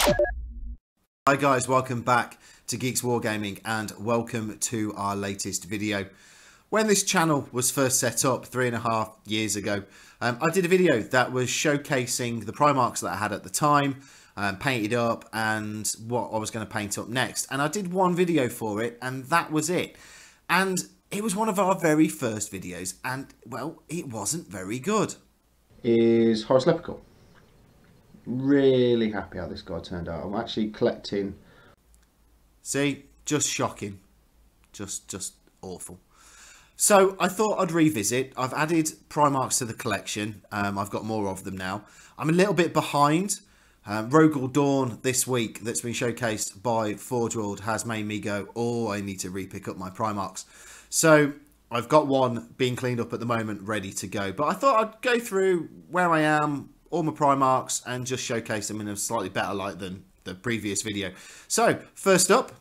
Hi guys, welcome back to Geeks Wargaming and welcome to our latest video. When this channel was first set up 3.5 years ago, I did a video that was showcasing the Primarchs that I had at the time, painted up, and what I was going to paint up next. And I did one video for it, and that was it. And it was one of our very first videos, and well, it wasn't very good. Is Horus Heresy. Really happy how this guy turned out. I'm actually collecting. See, just shocking, just awful. So I thought I'd revisit. I've added Primarchs to the collection. I've got more of them now. I'm a little bit behind. Rogal Dawn this week that's been showcased by Forge World has made me go, oh, I need to re-pick up my Primarchs. So I've got one being cleaned up at the moment, ready to go. But I thought I'd go through where I am, all my Primarchs, and just showcase them in a slightly better light than the previous video. So, first up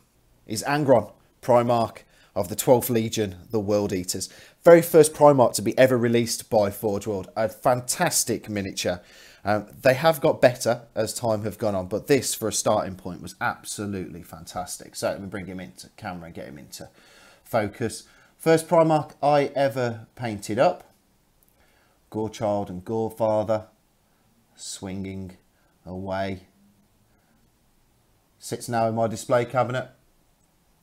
is Angra, Primarch of the 12th Legion, the World Eaters. Very first Primarch to be ever released by Forge World. A fantastic miniature. They have got better as time have gone on, but this, for a starting point, was absolutely fantastic. So, let me bring him into camera and get him into focus. First Primarch I ever painted up. Gorechild and Gorefather. Swinging away. Sits now in my display cabinet.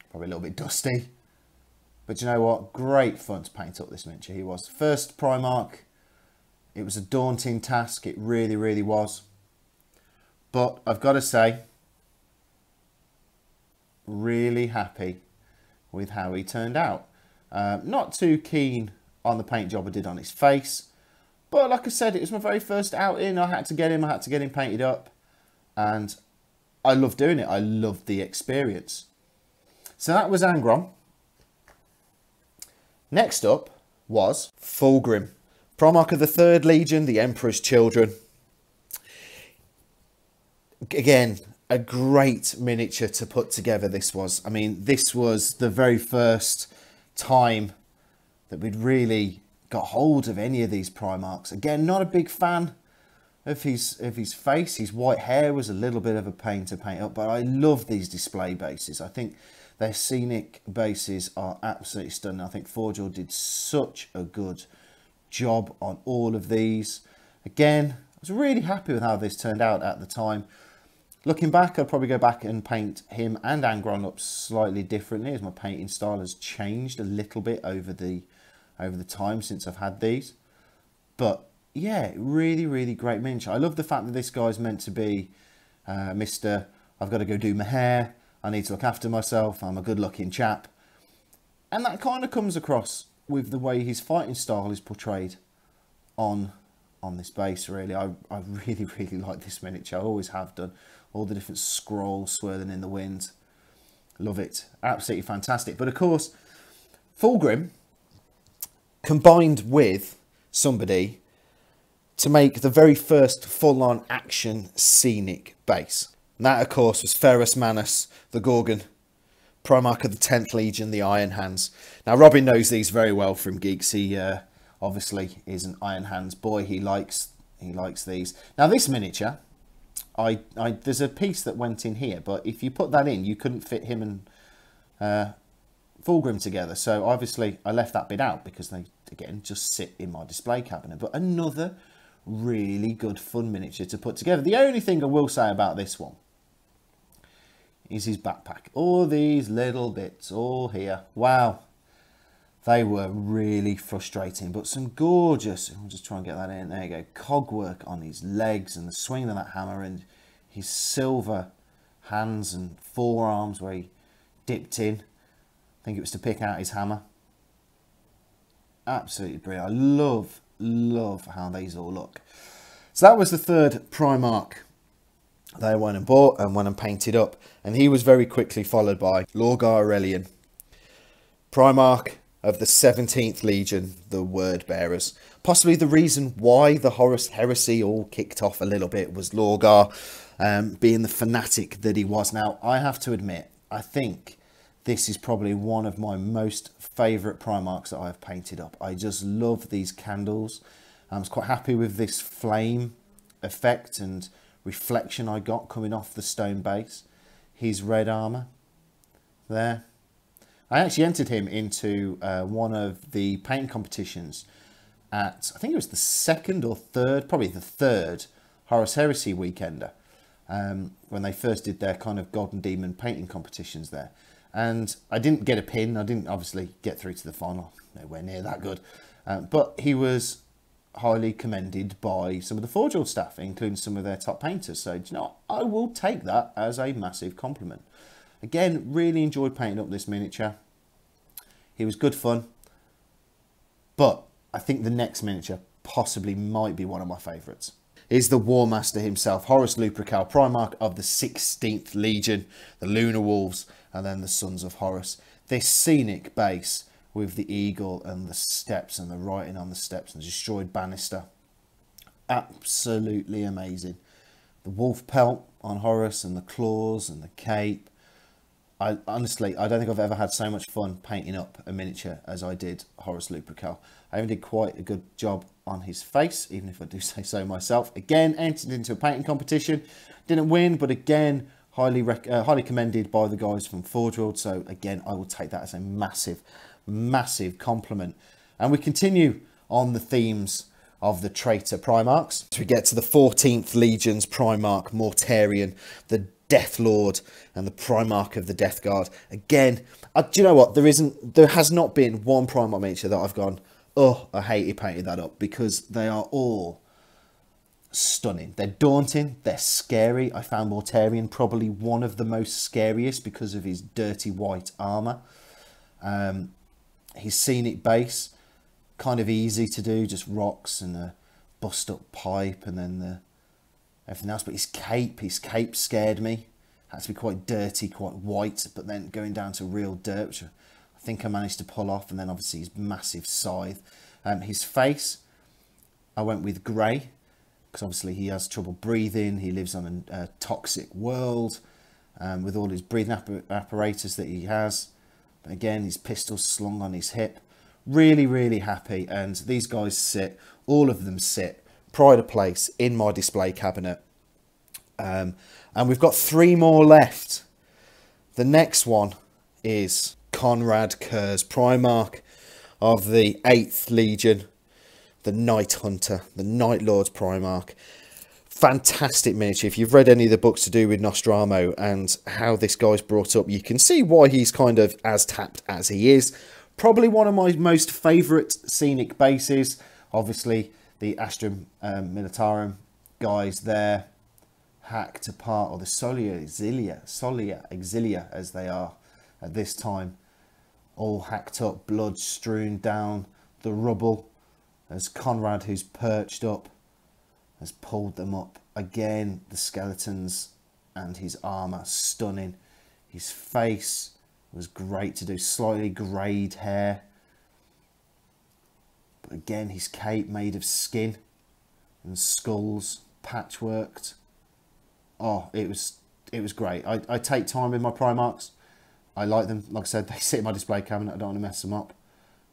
Probably a little bit dusty. But you know what? Great fun to paint up this miniature. He was. First Primarch. It was a daunting task. It really, really was. But I've got to say, really happy with how he turned out. Not too keen on the paint job I did on his face. But like I said, it was my very first outing. I had to get him painted up. And I loved doing it. I loved the experience. So that was Angra. Next up was Fulcrum, Primarch of the 3rd Legion, the Emperor's Children. Again, a great miniature to put together this was. I mean, this was the very first time that we'd really got hold of any of these Primarchs. Again, not a big fan of his face. His white hair was a little bit of a pain to paint up, but I love these display bases. I think their scenic bases are absolutely stunning. I think Forge World did such a good job on all of these. Again, I was really happy with how this turned out at the time. Looking back, I'd probably go back and paint him and Angra up slightly differently, as my painting style has changed a little bit over the time since I've had these. But yeah, really, really great miniature. I love the fact that this guy's meant to be Mr. I've got to go do my hair. I need to look after myself. I'm a good looking chap. And that kind of comes across with the way his fighting style is portrayed on this base, really. I really, really like this miniature. I always have done. All the different scrolls swirling in the wind. Love it. Absolutely fantastic. But of course, Fulcrum combined with somebody to make the very first full-on action scenic base. And that, of course, was Ferrus Manus, the Gorgon, Primarch of the 10th Legion, the Iron Hands. Now, Robin knows these very well from Geeks. He obviously is an Iron Hands boy. He likes these. Now, this miniature, there's a piece that went in here, but if you put that in, you couldn't fit him and Fulcrum together. So obviously I left that bit out because they, again, just sit in my display cabinet. But another really good fun miniature to put together. The only thing I will say about this one is his backpack. All these little bits all here. Wow. They were really frustrating, but some gorgeous, I'll just try and get that in, there you go, cogwork on his legs and the swinging of that hammer and his silver hands and forearms where he dipped in. I think it was to pick out his hammer. Absolutely brilliant. I love how these all look. So that was the 3rd Primarch they went and bought and went and painted up. And he was very quickly followed by Lorgar Aurelian, Primarch of the 17th Legion, the Word Bearers. Possibly the reason why the Horus Heresy all kicked off a little bit was Lorgar being the fanatic that he was. Now, I have to admit, I think this is probably one of my most favourite Primarchs that I've painted up. I just love these candles. I was quite happy with this flame effect and reflection I got coming off the stone base. His red armour there. I actually entered him into one of the painting competitions at, I think it was the second or third, probably the third Horus Heresy weekender, when they first did their kind of God and Demon painting competitions there. And I didn't get a pin. I didn't obviously get through to the final. Nowhere near that good. But he was highly commended by some of the Forge World staff, including some of their top painters. So, you know, I will take that as a massive compliment. Again, really enjoyed painting up this miniature. He was good fun. But I think the next miniature possibly might be one of my favourites. Is the War Master himself, Horus Lupercal, Primarch of the 16th Legion, the Lunar Wolves, and then the Sons of Horus. This scenic base with the eagle and the steps and the writing on the steps and the destroyed banister. Absolutely amazing. The wolf pelt on Horus and the claws and the cape. Honestly, I don't think I've ever had so much fun painting up a miniature as I did Horus Lupercal. I even did quite a good job on his face, even if I do say so myself. Again, entered into a painting competition. Didn't win, but again, highly commended by the guys from Forge World. So again, I will take that as a massive, massive compliment. And we continue on the themes of the traitor Primarchs. So we get to the 14th Legion's Primarch, Mortarion, the Death Lord, and the Primarch of the Death Guard. Again, do you know what? There has not been one Primarch miniature that I've gone, oh, I hate he painted that up, because they are all stunning. They're daunting, they're scary. I found Mortarion probably one of the most scariest because of his dirty white armour. His scenic base, kind of easy to do, just rocks and a bust up pipe and then everything else. But his cape scared me. Had to be quite dirty, quite white, but then going down to real dirt, which I think I managed to pull off. And then obviously his massive scythe. His face, I went with grey, because obviously he has trouble breathing. He lives on a toxic world with all his breathing apparatus that he has. But again, his pistol slung on his hip. Really, really happy. And these guys all of them sit, pride of place in my display cabinet. And we've got 3 more left. The next one is Conrad Kurz, Primarch of the 8th Legion, the Night Hunter, the Night Lord's Primarch. Fantastic miniature. If you've read any of the books to do with Nostromo and how this guy's brought up, you can see why he's kind of as tapped as he is. Probably one of my most favourite scenic bases. Obviously, the Astrum Militarum guys there, hacked apart, or the Solia Exilia as they are at this time, all hacked up, blood strewn down the rubble, as Conrad, who's perched up, has pulled them up. Again, the skeletons and his armour, stunning. His face was great to do, slightly greyed hair. But again, his cape made of skin and skulls, patchworked. Oh, it was great. I take time with my Primarchs. I like them. Like I said, they sit in my display cabinet. I don't want to mess them up.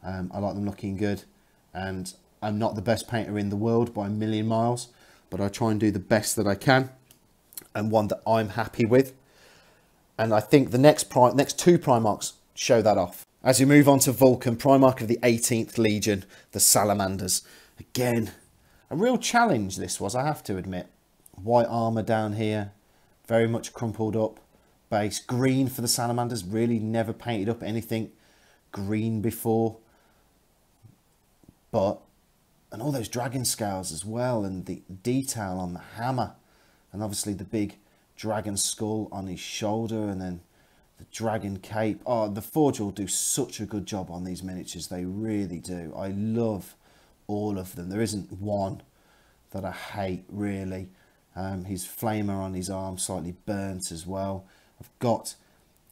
I like them looking good. And I'm not the best painter in the world by a million miles, but I try and do the best that I can, and one that I'm happy with. And I think the next 2 Primarchs show that off. As we move on to Vulcan, Primarch of the 18th Legion, the Salamanders. Again, a real challenge this was, I have to admit. White armour down here, very much crumpled up base. Green for the Salamanders, really never painted up anything green before. And all those dragon scales as well, and the detail on the hammer, and obviously the big dragon skull on his shoulder, and then the dragon cape. Oh, the Forge will do such a good job on these miniatures. They really do. I love all of them. There isn't one that I hate, really. His flamer on his arm, slightly burnt as well. I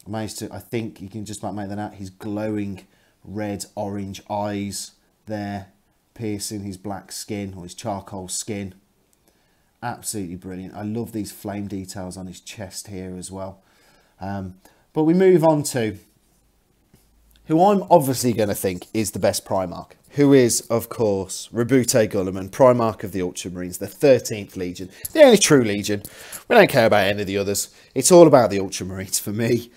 managed to, I think you can just about make that out. His glowing red, orange eyes there, piercing his black skin, or his charcoal skin. Absolutely brilliant. I love these flame details on his chest here as well. But we move on to who I'm obviously going to think is the best Primarch. who is, of course, Rabute Gulliman, Primarch of the Ultramarines, the 13th Legion, the only true Legion. We don't care about any of the others. It's all about the Ultramarines for me.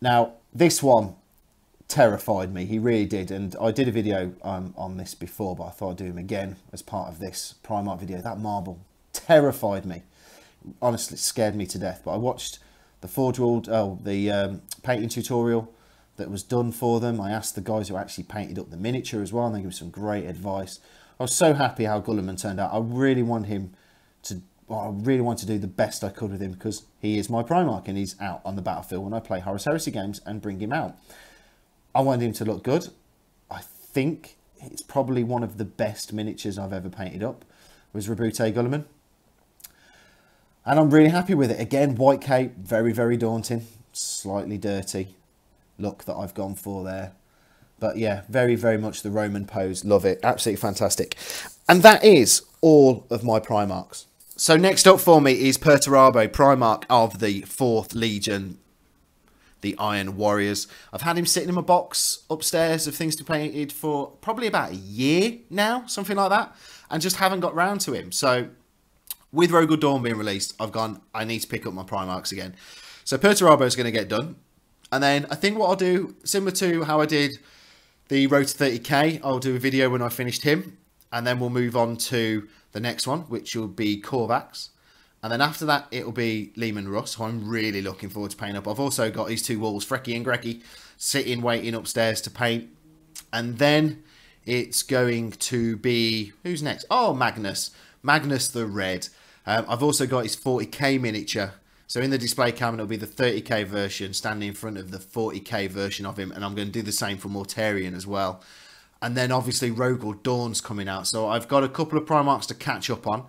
Now, this one terrified me. He really did. And I did a video on this before, but I thought I'd do him again as part of this Primarch video. That marble terrified me. Honestly, scared me to death. But I watched the painting tutorial that was done for them. I asked the guys who actually painted up the miniature as well, and they gave me some great advice. I was so happy how Gulliman turned out. I really want him to, well, I really want to do the best I could with him, because he is my Primarch and he's out on the battlefield when I play Horus Heresy games and bring him out. I wanted him to look good. I think it's probably one of the best miniatures I've ever painted up, was Rabute Gulliman. And I'm really happy with it. Again, white cape, very, very daunting, slightly dirty look that I've gone for there. But yeah, very, very much the Roman pose. Love it. Absolutely fantastic. And that is all of my Primarchs. So next up for me is Perturabo, Primarch of the 4th Legion, the Iron Warriors. I've had him sitting in my box upstairs of things to be painted for probably about a year now, something like that, and just haven't got round to him. So with Rogue Dawn being released, I've gone, I need to pick up my Primarchs again. So Perturabo is going to get done. And then I think what I'll do, similar to how I did the Road to 30k, I'll do a video when I finished him. And then we'll move on to the next one, which will be Korvax. And then after that, it'll be Lehman Russ, who I'm really looking forward to painting up. I've also got these two walls, Frecky and Greggy, sitting, waiting upstairs to paint. And then it's going to be, who's next? Oh, Magnus. Magnus the Red. I've also got his 40k miniature. So in the display cabinet will be the 30k version standing in front of the 40k version of him. And I'm going to do the same for Mortarion as well. And then obviously Rogue Dawn's coming out. So I've got a couple of Primarchs to catch up on.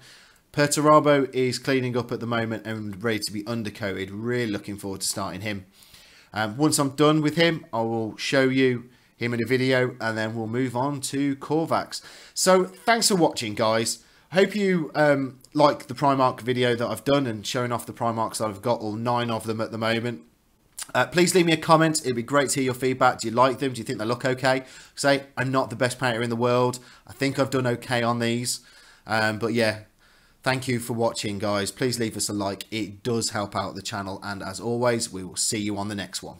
Perturabo is cleaning up at the moment and ready to be undercoated. Really looking forward to starting him. Once I'm done with him, I will show you him in a video. And then we'll move on to Korvax. So thanks for watching, guys. I hope you like the Primarch video that I've done and showing off the Primarchs that I've got, all 9 of them at the moment. Please leave me a comment. It'd be great to hear your feedback. Do you like them? Do you think they look okay? Say, I'm not the best painter in the world. I think I've done okay on these. But yeah, thank you for watching, guys. Please leave us a like. It does help out the channel. And as always, we will see you on the next one.